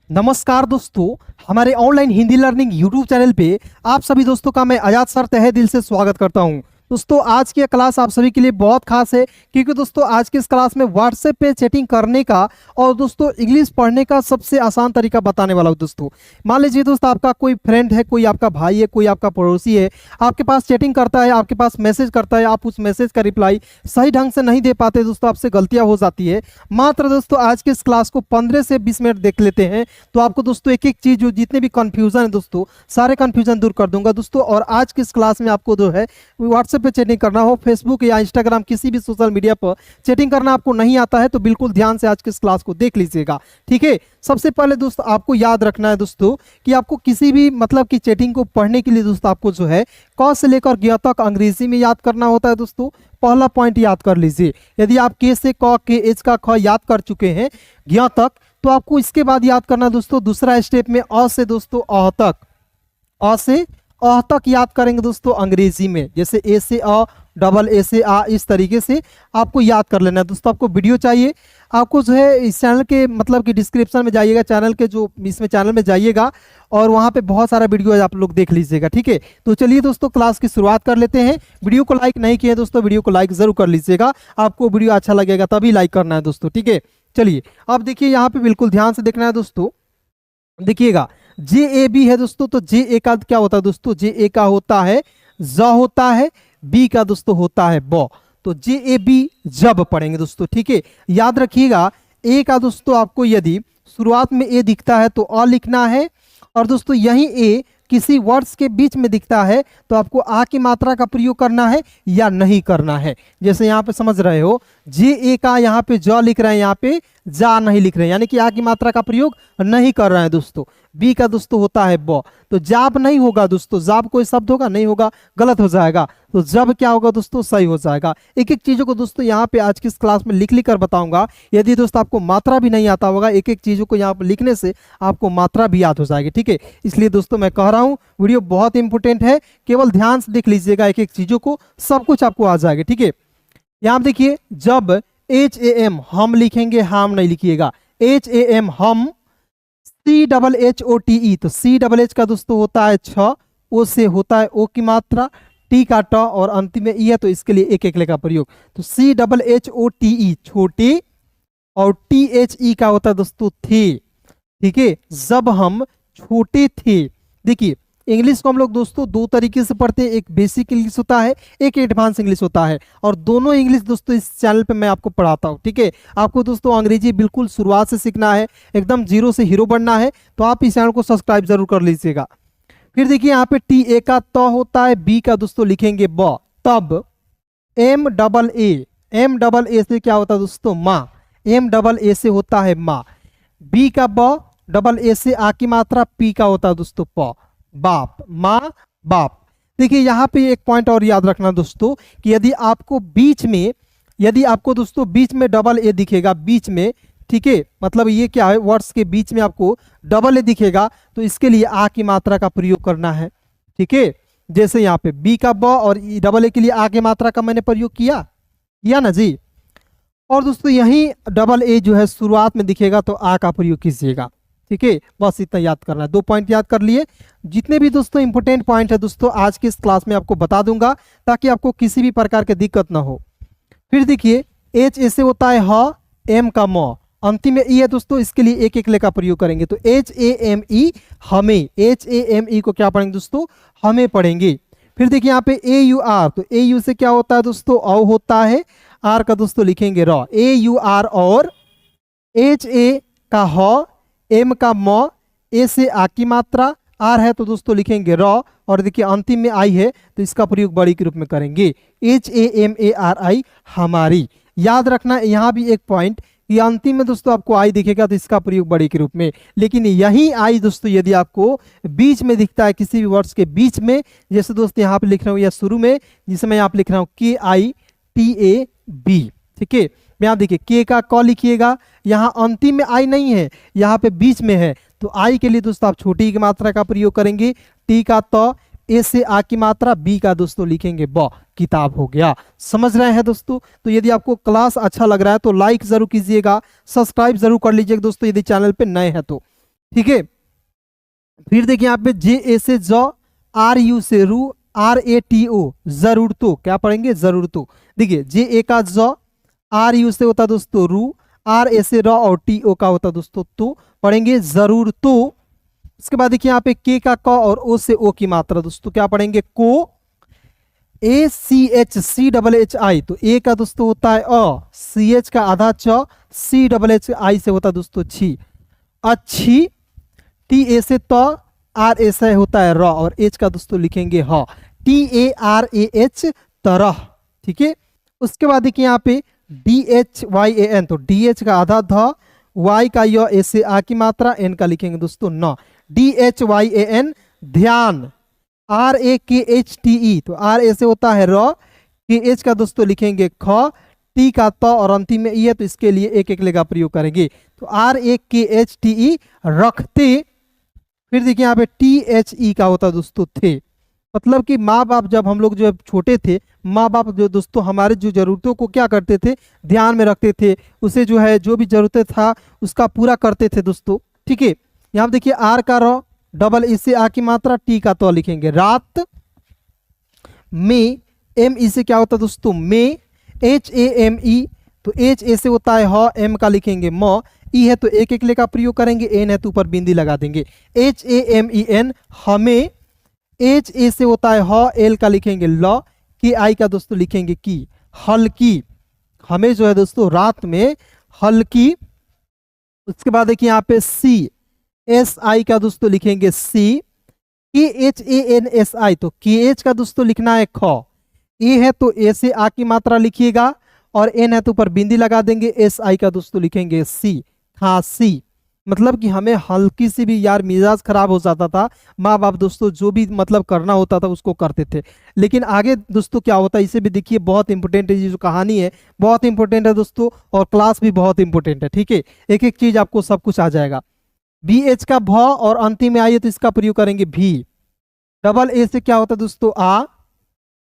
नमस्कार दोस्तों, हमारे online Hindi learning YouTube channel पे आप सभी दोस्तों का मैं आजाद सर तहे दिल से स्वागत करता हूं। दोस्तों आज की यह क्लास आप सभी के लिए बहुत खास है क्योंकि दोस्तों आज की इस क्लास में व्हाट्सएप पे चैटिंग करने का और दोस्तों इंग्लिश पढ़ने का सबसे आसान तरीका बताने वाला हूं। दोस्तों मान लीजिए दोस्तों आपका कोई फ्रेंड है, कोई आपका भाई है, कोई आपका पड़ोसी है, आपके पास चैटिंग करता है, आपके पास मैसेज करता है, आप उस मैसेज का रिप्लाई सही ढंग से नहीं दे पाते दोस्तों, आपसे गलतियां हो जाती है। मात्र दोस्तों आज के इस क्लास को 15 से 20 मिनट देख लेते हैं तो आपको दोस्तों एक एक चीज जो जितने भी कंफ्यूजन है दोस्तों सारे कंफ्यूजन दूर कर दूंगा दोस्तों। और आज की इस क्लास में आपको जो है व्हाट्सएप पे चैटिंग करना हो, फेसबुक या इंस्टाग्राम किसी भी सोशल मीडिया पर चैटिंग करना आपको नहीं आता है तो बिल्कुल ध्यान से आज की इस क्लास को देख लीजिएगा, ठीक है। सबसे पहले दोस्तों आपको याद रखना है दोस्तों कि आपको किसी भी मतलब की चैटिंग को पढ़ने के लिए दोस्तों आपको जो है क से लेकर ग तक अंग्रेजी में याद करना होता है। दोस्तों पहला पॉइंट याद कर लीजिए, यदि आप के से क के एच का ख याद कर चुके हैं ग तक तो आपको इसके बाद याद करना दोस्तों दूसरा स्टेप में अ से दोस्तों अ तक, अ से अ तक याद करेंगे दोस्तों अंग्रेजी में, जैसे ए से अ, डबल ए से आ, इस तरीके से आपको याद कर लेना है। दोस्तों आपको वीडियो चाहिए, आपको जो है इस चैनल के मतलब कि डिस्क्रिप्शन में जाइएगा, चैनल के जो इसमें चैनल में जाइएगा और वहाँ पे बहुत सारा वीडियो आप लोग देख लीजिएगा, ठीक है। तो चलिए दोस्तों क्लास की शुरुआत कर लेते हैं। वीडियो को लाइक नहीं किए दोस्तों, वीडियो को लाइक जरूर कर लीजिएगा, आपको वीडियो अच्छा लगेगा तभी लाइक करना है दोस्तों, ठीक है। चलिए अब देखिए यहाँ पे बिल्कुल ध्यान से देखना है दोस्तों, देखिएगा जे ए बी है दोस्तों, तो जे ए का क्या होता है दोस्तों, जे ए का होता है ज होता है, बी का दोस्तों होता है ब, तो जे ए बी जब पढ़ेंगे दोस्तों, ठीक है। याद रखिएगा ए का दोस्तों आपको यदि शुरुआत में ए दिखता है तो अ लिखना है, और दोस्तों यही ए किसी वर्ड्स के बीच में दिखता है तो आपको आ की मात्रा का प्रयोग करना है या नहीं करना है। जैसे यहाँ पे समझ रहे हो जे ए का यहाँ पे ज लिख रहे हैं, यहाँ पे जा नहीं लिख रहे हैं, यानी कि आ की मात्रा का प्रयोग नहीं कर रहे हैं दोस्तों। बी का दोस्तों होता है ब, तो जाब नहीं होगा दोस्तों, जाब कोई शब्द होगा नहीं होगा, गलत हो जाएगा, तो जब क्या होगा दोस्तों सही हो जाएगा। एक एक चीजों को दोस्तों यहाँ पे आज की इस क्लास में लिख लिख कर बताऊंगा, यदि दोस्तों आपको मात्रा भी नहीं आता होगा एक एक चीजों को यहाँ पे लिखने से आपको मात्रा भी याद हो जाएगी, ठीक है। इसलिए दोस्तों मैं कह रहा हूँ वीडियो बहुत इंपॉर्टेंट है, केवल ध्यान से देख लीजिएगा एक एक चीजों को, सब कुछ आपको आ जाएगा, ठीक है। यहाँ देखिए जब एच ए एम हम लिखेंगे, हाम नहीं लिखिएगा, एच ए एम हम, C double H O T E, तो सी डबल एच का दोस्तों होता है छ, ओ से होता है ओ की मात्रा, टी का ट और अंतिम में ई है तो इसके लिए एक एक लेखा प्रयोग, तो C double H O T E छोटे, और टी एच ई का होता है दोस्तों थे, ठीक है। जब हम छोटे थे, देखिए इंग्लिश को हम लोग दोस्तों दो तरीके से पढ़ते हैं, एक बेसिक इंग्लिश होता है, एक एडवांस इंग्लिश होता है, और दोनों इंग्लिश दोस्तों इस चैनल पे मैं आपको पढ़ाता हूँ, ठीक है। आपको दोस्तों अंग्रेजी बिल्कुल शुरुआत से सीखना है, एकदम जीरो से हीरो बनना है तो आप इस चैनल को सब्सक्राइब जरूर कर लीजिएगा। फिर देखिए यहाँ पे टी ए का त होता है, बी का दोस्तों लिखेंगे ब, तब M double A, M double A से क्या होता है दोस्तों माँ, एम डबल ए से होता है माँ, बी का ब डबल ए से आ की मात्रा, पी का होता है दोस्तों प, बाप, माँ बाप। देखिए यहाँ पे एक पॉइंट और याद रखना दोस्तों कि यदि आपको बीच में, यदि आपको दोस्तों बीच में डबल ए दिखेगा बीच में, ठीक है, मतलब ये क्या है वर्ड्स के बीच में आपको डबल ए दिखेगा तो इसके लिए आ की मात्रा का प्रयोग करना है, ठीक है। जैसे यहाँ पे बी का ब और डबल ए के लिए आ की मात्रा का मैंने प्रयोग किया ना जी। और दोस्तों यही डबल ए जो है शुरुआत में दिखेगा तो आ का प्रयोग कीजिएगा, ठीक है। बस इतना याद करना है, दो पॉइंट याद कर लिए। जितने भी दोस्तों इंपॉर्टेंट पॉइंट है दोस्तों आज की इस क्लास में आपको बता दूंगा ताकि आपको किसी भी प्रकार की दिक्कत ना हो। फिर देखिए एच ऐसे होता है ह, एम का म, अंतिम में ई है दोस्तों, इसके लिए एक एक लेखा प्रयोग करेंगे, तो एच ए एम ई हमें, एच ए एम ई को क्या पढ़ेंगे दोस्तों हमें पढ़ेंगे। फिर देखिए यहाँ पे ए यू आर, तो ए यू से क्या होता है दोस्तों औ होता है, आर का दोस्तों लिखेंगे र, ए यू आर, और एच ए का ह, एम का म, ए से आ की मात्रा, आर है तो दोस्तों लिखेंगे र, और देखिए अंतिम में आई है तो इसका प्रयोग बड़ी के रूप में करेंगे, H A M A R I हमारी। याद रखना यहाँ भी एक पॉइंट, ये अंतिम में दोस्तों आपको आई दिखेगा तो इसका प्रयोग बड़ी के रूप में, लेकिन यही आई दोस्तों यदि आपको बीच में दिखता है किसी भी वर्ड्स के बीच में, जैसे दोस्तों यहाँ पे लिख रहा हूँ या शुरू में जिसे मैं यहाँ पे लिख रहा हूँ के आई टी ए बी, ठीक है। यहाँ देखिए के का क लिखिएगा, यहाँ अंतिम में आई नहीं है, यहाँ पे बीच में है, तो आई के लिए दोस्तों आप छोटी की मात्रा का प्रयोग करेंगे, टी का त, ए से आ की मात्रा, बी का दोस्तों लिखेंगे ब, किताब हो गया। समझ रहे हैं दोस्तों। तो यदि आपको क्लास अच्छा लग रहा है तो लाइक जरूर कीजिएगा, सब्सक्राइब जरूर कर लीजिएगा दोस्तों यदि चैनल पे नए हैं तो। ठीक है। फिर देखिए यहाँ पे जे ए से ज, आर यू से रू, आर ए टी ओ जरूरतो, क्या पढ़ेंगे जरूरतो। देखिए जे ए का ज, आर यू से होता दोस्तों रू, आर ए से र और टी ओ का होता दोस्तों तो, पढ़ेंगे जरूरतो। उसके बाद देखिए यहाँ पे के का क और ओ से ओ की मात्रा दोस्तों क्या पढ़ेंगे को, A C H C double H I, तो ए का दोस्तों होता है अ, सी एच का आधा च, सी डबल एच आई से होता दोस्तों छी, अच्छी। टी ए से त, आर ए से होता है र और एच का दोस्तों लिखेंगे ह, T A R A H तरह। ठीक है। उसके बाद देखिए यहाँ पे डी एच वाई ए एन, तो डी एच का आधा ध, वाई का य, ए से आ की मात्रा, एन का लिखेंगे दोस्तों न, D H Y A N ध्यान। आर ए के एच टी ई, तो आर ए से होता है र, के एच का दोस्तों लिखेंगे ख, टी का त और अंतिम में ई है तो इसके लिए एक एक लेगा प्रयोग करेंगे। तो आर ए के एच टी ई रखते। फिर देखिए यहाँ पे टी एच ई का होता दोस्तों थे, मतलब कि माँ बाप जब हम लोग जो छोटे थे, माँ बाप जो दोस्तों हमारे जो जरूरतों को क्या करते थे ध्यान में रखते थे, उसे जो है जो भी जरूरतें था उसका पूरा करते थे दोस्तों। ठीक है। यहाँ देखिए आर का र, डबल ए से आ की मात्रा, टी का तो लिखेंगे रात में, एम ई से क्या होता है दोस्तों में, एच ए एम ई, तो एच ए से होता है ह, एम का लिखेंगे म, ई है तो एक एक ले का प्रयोग करेंगे, एन है तो ऊपर बिंदी लगा देंगे, H A M E N हमें। एच ए से होता है ह, एल का लिखेंगे ल, के आई का दोस्तों लिखेंगे की, हल्की। हमें जो है दोस्तों रात में हल्की। उसके बाद देखिए यहाँ पे सी एस आई का दोस्तों लिखेंगे C, K H A N S I, तो के एच का दोस्तों लिखना है ख, ए है तो ए से आ की मात्रा लिखिएगा और एन है तो ऊपर बिंदी लगा देंगे, एस आई का दोस्तों लिखेंगे सी, खांसी। मतलब कि हमें हल्की सी भी यार मिजाज खराब हो जाता था, माँ बाप दोस्तों जो भी मतलब करना होता था उसको करते थे। लेकिन आगे दोस्तों क्या होता है इसे भी देखिए, बहुत इंपॉर्टेंट है, ये जो कहानी है बहुत इंपॉर्टेंट है दोस्तों, और क्लास भी बहुत इंपॉर्टेंट है। ठीक है। एक एक चीज आपको सब कुछ आ जाएगा। बी एच का भ और अंतिम में आइए तो इसका प्रयोग करेंगे भी। डबल ए से क्या होता है दोस्तों आ,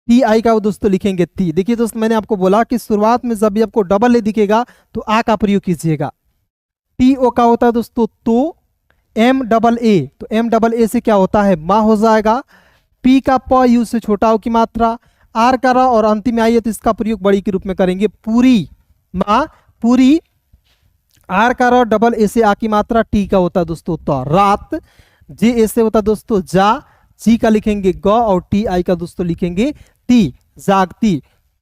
टी आई का वो दोस्तों लिखेंगे ती। देखिए दोस्तों मैंने आपको बोला कि शुरुआत में जब भी आपको डबल ए दिखेगा तो आ का प्रयोग कीजिएगा। टी ओ का होता है दोस्तों तो, एम डबल ए, तो एम डबल ए से क्या होता है माँ हो जाएगा। पी का प यू से छोटा ओ की मात्रा, आर का रा और अंतिम में आइए तो इसका प्रयोग बड़ी के रूप में करेंगे पूरी, माँ पूरी। आर का रा डबल ए से आ की मात्रा, टी का होता है दोस्तों तो रात, जे ए से होता है दोस्तों जा, जी का लिखेंगे ग और टी आई का दोस्तों लिखेंगे टी, जागती।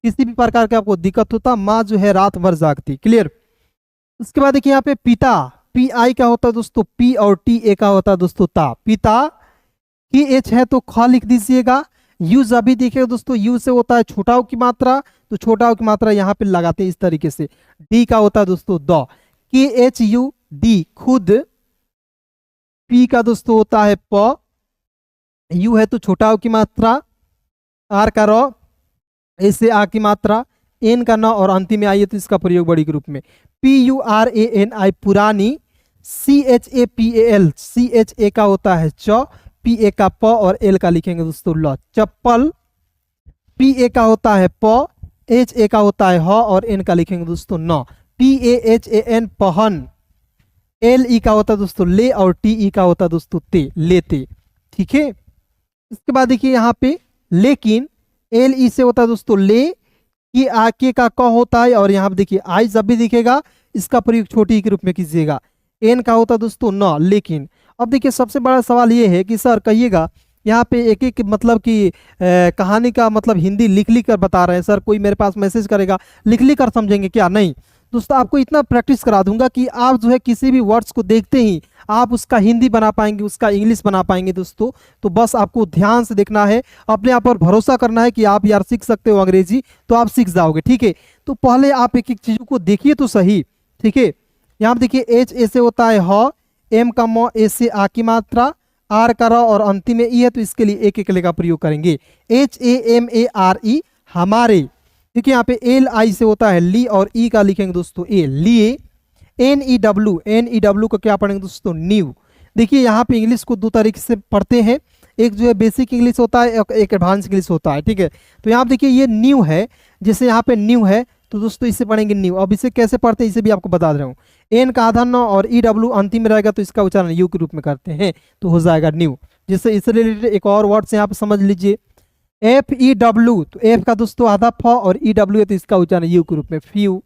किसी भी प्रकार का आपको दिक्कत होता माँ जो है रात भर जागती। क्लियर। उसके बाद देखिए यहाँ पे पिता, पी आई का होता है दोस्तों पी और टी ए का होता है दोस्तों ता, पिता। की एच है तो ख लिख दीजिएगा। यू जब भी देखिएगा दोस्तों यू से होता है छोटा ओ की मात्रा, तो छोटा ओ की मात्रा यहाँ पे लगाते हैं इस तरीके से। डी का होता है दोस्तों द, के एच यू डी खुद। पी का दोस्तों होता है प, यू है तो छोटा ओ की मात्रा, आर का र, ए से आ की मात्रा, एन का न और अंतिम में आइए तो इसका प्रयोग बड़ी के रूप में। P U R A N I पुरानी। C H A P A L, C H A का होता है च, पी ए का प और एल का लिखेंगे दोस्तों ल, चप्पल। पी ए का होता है प, एच ए का होता है ह और एन का लिखेंगे दोस्तों न, P A H A N पहन। एल ई का होता है दोस्तों ले और टी ई का होता है दोस्तों ते, लेते। ठीक है। इसके बाद देखिए यहाँ पे लेकिन, एल ई से होता है दोस्तों ले, कि आके का क होता है और यहाँ पे देखिए आई जब भी दिखेगा इसका प्रयोग छोटी के रूप में कीजिएगा। एन का होता है दोस्तों न, लेकिन। अब देखिए सबसे बड़ा सवाल ये है कि सर कहिएगा यहाँ पे एक एक मतलब कि कहानी का मतलब हिंदी लिख लिख कर बता रहे हैं सर, कोई मेरे पास मैसेज करेगा लिख लिख कर समझेंगे क्या? नहीं दोस्तों, आपको इतना प्रैक्टिस करा दूंगा कि आप जो है किसी भी वर्ड्स को देखते ही आप उसका हिंदी बना पाएंगे, उसका इंग्लिश बना पाएंगे दोस्तों। तो बस आपको ध्यान से देखना है, अपने आप पर भरोसा करना है कि आप यार सीख सकते हो अंग्रेजी, तो आप सीख जाओगे। ठीक है। तो पहले आप एक एक चीज़ों को देखिए तो सही। ठीक है। यहाँ पे देखिए एच ए से होता है ह, एम का म, ए से आ की मात्रा, आर का र और अंतिम में ई है तो इसके लिए एक एक ले का प्रयोग करेंगे। H A M A R E हमारे। देखिए यहाँ पे एल आई से होता है ली और ई का लिखेंगे दोस्तों ए, लिए। एन ई डब्ल्यू को क्या पढ़ेंगे दोस्तों न्यू। देखिए यहाँ पे इंग्लिश को दो तरीके से पढ़ते हैं, एक जो है बेसिक इंग्लिश होता है, एक एडवांस इंग्लिश होता है। ठीक है। तो यहाँ पे देखिए ये न्यू है, जैसे यहाँ पे न्यू है तो दोस्तों इसे पढ़ेंगे न्यू। अब इसे कैसे पढ़ते हैं इसे भी आपको बता रहा हूँ। एन का आधा 9 और ई डब्ल्यू अंतिम में रहेगा तो इसका उच्चारण यू के रूप में करते हैं, तो हो जाएगा न्यू। जिससे इससे रिलेटेड एक और वर्ड से यहाँ पे समझ लीजिए, एफ ई डब्ल्यू, तो एफ का दोस्तों आधा फ और ई डब्ल्यू है तो इसका उच्चारण यू के रूप में फ्यू।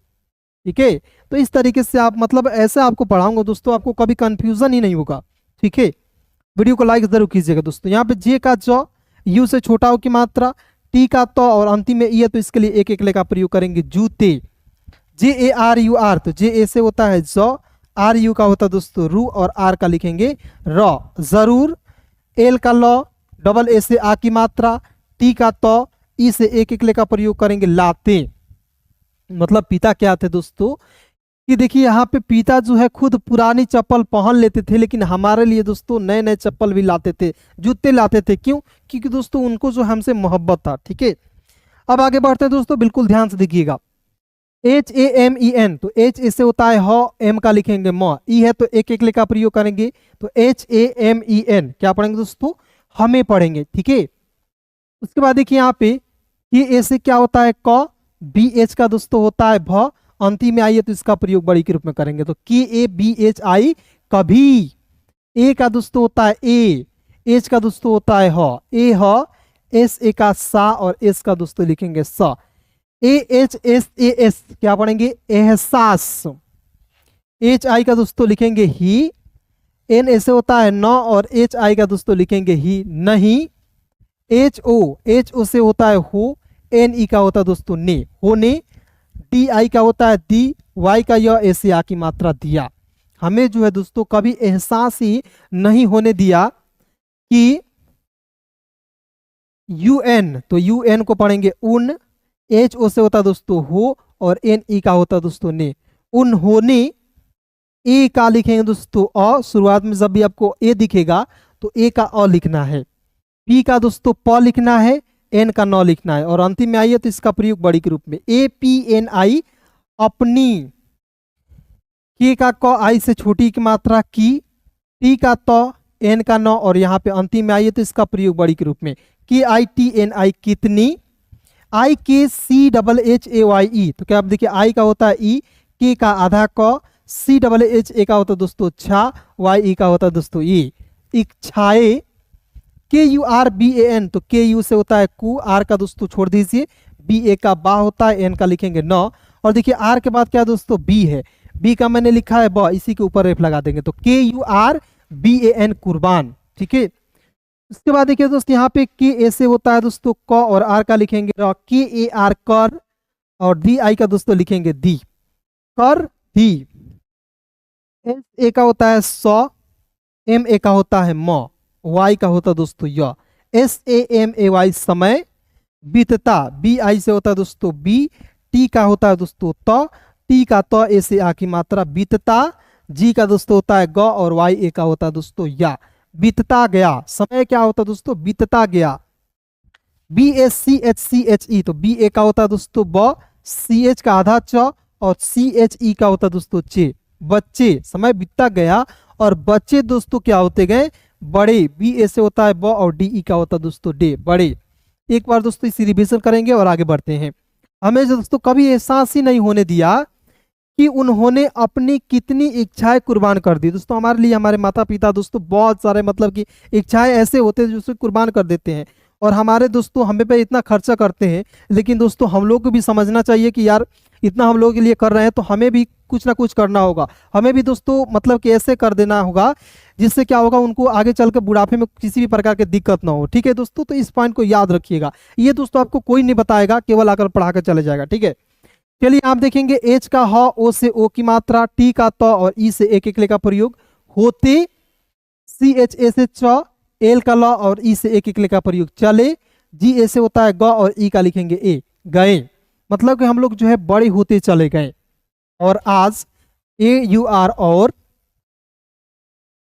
ठीक है, तो इस तरीके से आप मतलब ऐसे आपको पढ़ाऊंगा दोस्तों, आपको कभी कंफ्यूजन ही नहीं होगा। ठीक है, वीडियो को लाइक जरूर कीजिएगा दोस्तों। यहाँ पे जे का ज यू से छोटा हो की मात्रा, टी का तो और अंतिम में ई है तो इसके लिए एक एक ले का प्रयोग करेंगे जूते। जे ए आर यू आर, तो जे ए से होता है ज, आर यू का होता है दोस्तों रू और आर का लिखेंगे र, जरूर। एल का ल, डबल ए से आ की मात्रा, टी का तो, ई से एक एक ले का प्रयोग करेंगे लाते। मतलब पिता क्या थे दोस्तों कि देखिए यहाँ पे पिता जो है खुद पुरानी चप्पल पहन लेते थे, लेकिन हमारे लिए दोस्तों नए नए चप्पल भी लाते थे, जूते लाते थे। क्यों? क्योंकि दोस्तों उनको जो हमसे मोहब्बत था। ठीक है, अब आगे बढ़ते हैं दोस्तों, बिल्कुल ध्यान से देखिएगा। H A M E N, तो एच ऐसे होता है ह, एम का लिखेंगे म, ई है तो एक एक ले का प्रयोग करेंगे, तो H A M E N क्या पढ़ेंगे दोस्तों? हमें पढ़ेंगे। ठीक है, उसके बाद देखिए यहाँ पे ये ए से क्या होता है क, बी एच का दोस्तों होता है भ, अंतिम में आई है तो इसका प्रयोग बड़ी के रूप में करेंगे, तो के ए बी एच आई कभी। ए का दोस्तों होता है ए, एच का दोस्तों होता है ह, ए ह, एस ए का सा और एस का दोस्तों लिखेंगे स। A H S A S क्या पढ़ेंगे? एहसास। एच आई का दोस्तों लिखेंगे ही, एन ऐसे होता है न और एच आई का दोस्तों लिखेंगे ही नहीं। एच ओ से होता है हो, एन ई का होता है दोस्तों ने, होने। डी आई का होता है दी, वाई का यह ऐसे आ की मात्रा दिया। हमें जो है दोस्तों कभी एहसास ही नहीं होने दिया कि यू एन, तो यू एन को पढ़ेंगे उन। एच ओ से होता है दोस्तों हो और एन ई का होता है दोस्तों ने, उन्होंने। ए का लिखेंगे दोस्तों अ, शुरुआत में जब भी आपको ए दिखेगा तो ए का अ लिखना है। पी का दोस्तों प लिखना है, एन का न लिखना है और अंतिम में आई है तो इसका प्रयोग बड़ी के रूप में, ए पी एन आई अपनी। के का क आई से छोटी की मात्रा की, टी का तो, एन का न और यहाँ पे अंतिम में आई है तो इसका प्रयोग बड़ी के रूप में, के आई टी एन आई कितनी। I K C double H A Y E, तो क्या आप देखिए आई का होता है ई, के का आधा क, सी डबल एच ए का होता है दोस्तों छा, वाई ई का होता है दोस्तों ई, इच्छाए। K U R B A N, तो के यू से होता है कु, आर का दोस्तों छोड़ दीजिए, बी ए का बा होता है, एन का लिखेंगे न और देखिए आर के बाद क्या दोस्तों बी है, बी का मैंने लिखा है ब, इसी के ऊपर रेफ लगा देंगे तो K U R B A N कुर्बान। ठीक है, उसके बाद देखिए दोस्तों यहाँ पे के ए से होता है दोस्तों क और आर का लिखेंगे र, के ए आर कर और डी आई का दोस्तों लिखेंगे दी, कर दी। एस ए का होता है स, एम ए का होता है म, वाई का होता है दोस्तों य, S A M A Y समय। बीतता, बी आई से होता है दोस्तों बी, टी का होता है दोस्तों त, टी का त ए से आ की मात्रा बीतता। जी का दोस्तों होता है ग और वाई ए का होता है दोस्तों या, बीतता गया। समय क्या होता है दोस्तों? बीतता गया। B S C H E, तो बी ए का होता है दोस्तों ब, सी एच का आधा च और सी एच ई का होता है दोस्तों चे, बच्चे। समय बीतता गया और बच्चे दोस्तों क्या होते गए? बड़े। बी ए से होता है ब और डी ई का होता है दोस्तों डे, बड़े। एक बार दोस्तों इसी रिवीजन करेंगे और आगे बढ़ते हैं। हमें दोस्तों कभी एहसास ही नहीं होने दिया कि उन्होंने अपनी कितनी इच्छाएं कुर्बान कर दी। दोस्तों हमारे लिए हमारे माता पिता दोस्तों बहुत सारे मतलब कि इच्छाएं ऐसे होते हैं जो उसे कुर्बान कर देते हैं और हमारे दोस्तों हमें पे इतना खर्चा करते हैं, लेकिन दोस्तों हम लोग को भी समझना चाहिए कि यार इतना हम लोगों के लिए कर रहे हैं तो हमें भी कुछ ना कुछ करना होगा। हमें भी दोस्तों मतलब कि ऐसे कर देना होगा जिससे क्या होगा, उनको आगे चल कर बुढ़ापे में किसी भी प्रकार की दिक्कत ना हो। ठीक है दोस्तों, तो इस पॉइंट को याद रखिएगा। ये दोस्तों आपको कोई नहीं बताएगा, केवल आकर पढ़ा कर चले जाएगा। ठीक है, चलिए आप देखेंगे एच का ह, ओ से ओ की मात्रा, टी का त और ई से एक एक ले का प्रयोग, होते। सी एच ए से च, एल का ल और ई से एक एक ले का प्रयोग, चले। जी ए से होता है ग और ई का लिखेंगे ए, गए। मतलब कि हम लोग जो है बड़े होते चले गए। और आज ए यू आर और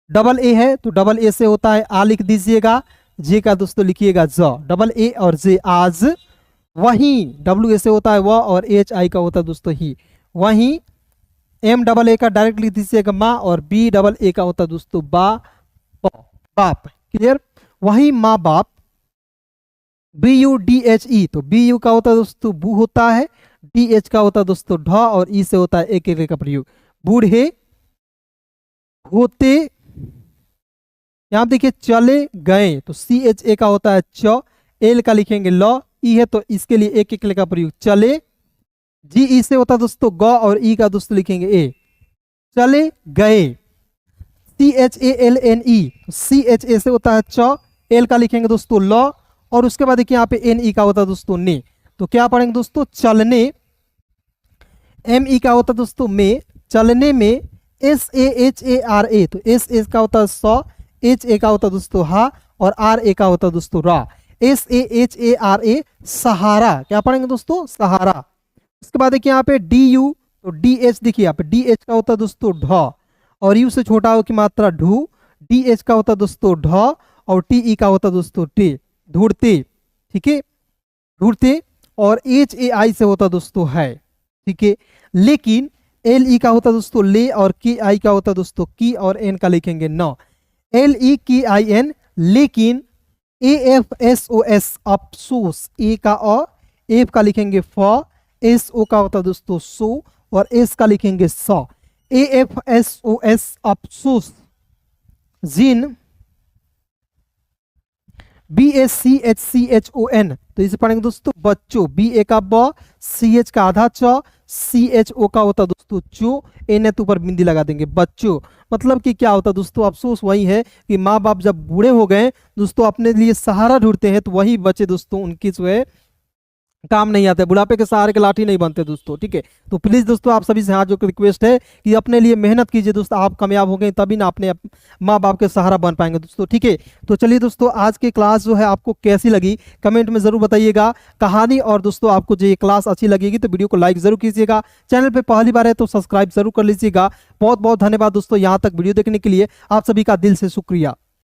डबल ए है तो डबल ए से होता है आ लिख दीजिएगा, जे का दोस्तों लिखिएगा ज, डबल ए और जे आज। वहीं डब्ल्यू ए से होता है व और एच आई का होता है दोस्तों ही, वहीं। एम डबल ए का डायरेक्ट लिख दीजिएगा माँ और बी डबल ए का होता है दोस्तों बाप। क्लियर? वहीं माँ बाप। B U D H E, तो बी यू का होता है दोस्तों बू होता है, डी एच का होता है दोस्तों ढ, और ई से होता है एक एक का प्रयोग। बूढ़े, होते, यहां देखिए चले गए तो सी एच ए का होता है च, एल का लिखेंगे ल, ई है तो इसके लिए एक एक का प्रयोग चले। जी ई से होता है दोस्तों ग, और ई का दोस्तों लिखेंगे ए, चले गए। C H A L N E, C H A से होता है च, एल का लिखेंगे दोस्तों ल, और उसके बाद देखिए यहाँ पे एन ई का होता है दोस्तों ने। तो क्या पढ़ेंगे दोस्तों चलने, एम ई का होता है दोस्तों में, चलने में। S A H A R A, तो एस एस का होता है स, एच ए का होता है दोस्तों हा, और आर ए का होता है दोस्तों रा। S A H A R A सहारा, क्या पढ़ेंगे दोस्तों सहारा। उसके बाद देखिए यहाँ पे डी यू, तो डी एच देखिए यहाँ पे डी एच का होता है दोस्तों ढ, और यू से छोटा हो की मात्रा ढू, डी एच का होता है दोस्तों ढ, और टी ई का होता है दोस्तों टे, ढूंढते, ठीक है ढूंढते। और एच ए आई से होता दोस्तों है, ठीक है। लेकिन एल ई का होता दोस्तों ले, और के आई का होता दोस्तों की, और एन का लिखेंगे न, एल ई की आई एन। लेकिन A F S O S अफसोस, ए का अ, एफ का लिखेंगे फ, एस ओ का होता दोस्तों सो, और एस का लिखेंगे स। A F S O S अफसोस, जिन, B S C H C H O N, तो इसे पढ़ेंगे दोस्तों बच्चों, बी ए का ब, सी एच का आधा च, सी एच ओ का होता दोस्तों चो, एन तो ऊपर बिंदी लगा देंगे बच्चों। मतलब कि क्या होता दोस्तों, अफसोस वही है कि माँ बाप जब बूढ़े हो गए दोस्तों अपने लिए सहारा ढूंढते हैं, तो वही बच्चे दोस्तों उनकी जो है काम नहीं आते, बुढ़ापे के सहारे के लाठी नहीं बनते दोस्तों, ठीक है। तो प्लीज दोस्तों आप सभी से हाथ जो रिक्वेस्ट है कि अपने लिए मेहनत कीजिए दोस्तों, आप कामयाब हो गए तभी ना अपने माँ बाप के सहारा बन पाएंगे दोस्तों, ठीक है। तो चलिए दोस्तों आज की क्लास जो है आपको कैसी लगी कमेंट में जरूर बताइएगा कहानी, और दोस्तों आपको जो ये क्लास अच्छी लगेगी तो वीडियो को लाइक जरूर कीजिएगा, चैनल पर पहली बार है तो सब्सक्राइब जरूर कर लीजिएगा। बहुत बहुत धन्यवाद दोस्तों यहाँ तक वीडियो देखने के लिए, आप सभी का दिल से शुक्रिया।